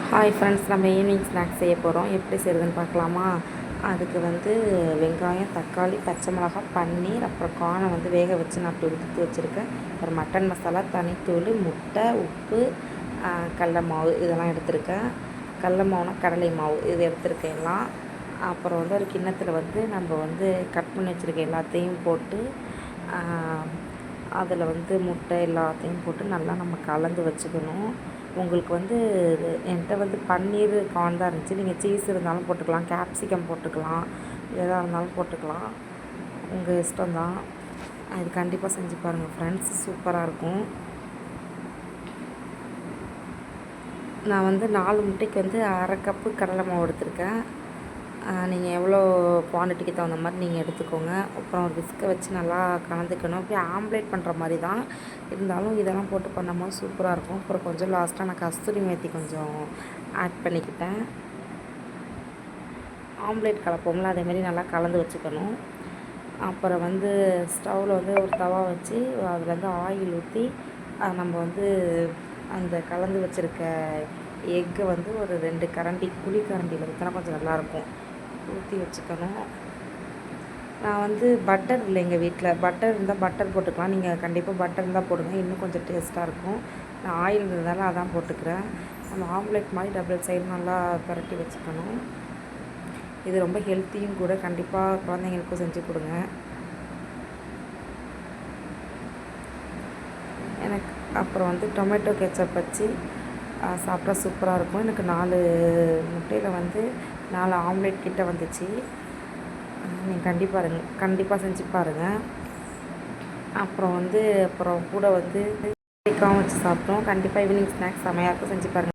Hi friends, நம்ம evening snacks செய்ய போகிறோம். எப்படி செய்கிறதுன்னு பார்க்கலாமா? அதுக்கு வந்து வெங்காயம், தக்காளி, பச்சை மிளகாய், பன்னீர், அப்புறம் கார்னை வந்து வேக வச்சு நான் அப்படி உதுத்து வச்சுருக்கேன். அப்புறம் மட்டன் மசாலா, தனித்தூள், முட்டை, உப்பு, கடல மாவு இதெல்லாம் எடுத்திருக்கேன். கடல மாவுனா கடலை மாவு இது எடுத்திருக்கேன் எல்லாம். அப்புறம் வந்து ஒரு கிண்ணத்தில் வந்து நம்ம வந்து கட் பண்ணி வச்சுருக்க எல்லாத்தையும் போட்டு அதில் வந்து முட்டை எல்லாத்தையும் போட்டு நல்லா நம்ம கலந்து வச்சுக்கணும். உங்களுக்கு வந்து என்கிட்ட வந்து பன்னீர் கார்ன் தான் இருந்துச்சு. நீங்கள் சீஸ் இருந்தாலும் போட்டுக்கலாம், கேப்சிகம் போட்டுக்கலாம், எதாக இருந்தாலும் போட்டுக்கலாம், உங்கள் இஷ்டம்தான். இது கண்டிப்பாக செஞ்சு பாருங்கள் ஃப்ரெண்ட்ஸ், சூப்பராக இருக்கும். நான் வந்து 4 முட்டைக்கு வந்து அரை கப்பு கடலை மாவு எடுத்திருக்கேன். நீங்கள் எவ்வளோ குவான்டிட்டிக்கு தகுந்த மாதிரி நீங்கள் எடுத்துக்கோங்க. அப்புறம் ஒரு விஸ்கை வச்சு நல்லா கலந்துக்கணும். அப்படியே ஆம்லேட் பண்ணுற மாதிரி தான் இருந்தாலும் இதெல்லாம் போட்டு பண்ணும்போது சூப்பராக இருக்கும். அப்புறம் கொஞ்சம் லாஸ்ட்டாக நான் கஸ்தூரி மேத்தி கொஞ்சம் ஆட் பண்ணிக்கிட்டேன். ஆம்லேட் கலப்போம்ல அதேமாரி நல்லா கலந்து வச்சுக்கணும். அப்புறம் வந்து ஸ்டவ்வில் வந்து ஒரு தவா வச்சு அதில் வந்து ஆயில் ஊற்றி நம்ம வந்து அந்த கலந்து வச்சுருக்க எக்கை வந்து ஒரு 2 கரண்டி புளி கரண்டியில் ஊற்றினா கொஞ்சம் நல்லாயிருக்கும். ஊற்றி வச்சுக்கணும். நான் வந்து பட்டர் இல்லை எங்கள் வீட்டில். பட்டர் இருந்தால் பட்டர் போட்டுக்கலாம். நீங்கள் கண்டிப்பாக பட்டர் இருந்தால் போடுங்க, இன்னும் கொஞ்சம் டேஸ்ட்டாக இருக்கும். நான் ஆயில் இருந்ததால் அதான் போட்டுக்கிறேன். நம்ம ஆம்லேட் மாதிரி டபுள் சைடு நல்லா பரட்டி வச்சுக்கணும். இது ரொம்ப ஹெல்த்தியும் கூட. கண்டிப்பாக குழந்தைங்களுக்கும் செஞ்சு கொடுங்க. எனக்கு அப்புறம் வந்து டொமேட்டோ கெச்சப் வச்சு சாப்பிட்டா சூப்பராக இருக்கும். எனக்கு 4 முட்டையில் வந்து 4 ஆம்லேட் கிட்ட வந்துச்சு. நீங்கள் கண்டிப்பாக செஞ்சு பாருங்கள். அப்புறம் கூட வந்து கேக்காவும் வச்சு சாப்பிட்டோம். கண்டிப்பாக ஈவினிங் ஸ்நாக்ஸ் செமையாக இருக்கும், செஞ்சு பாருங்கள்.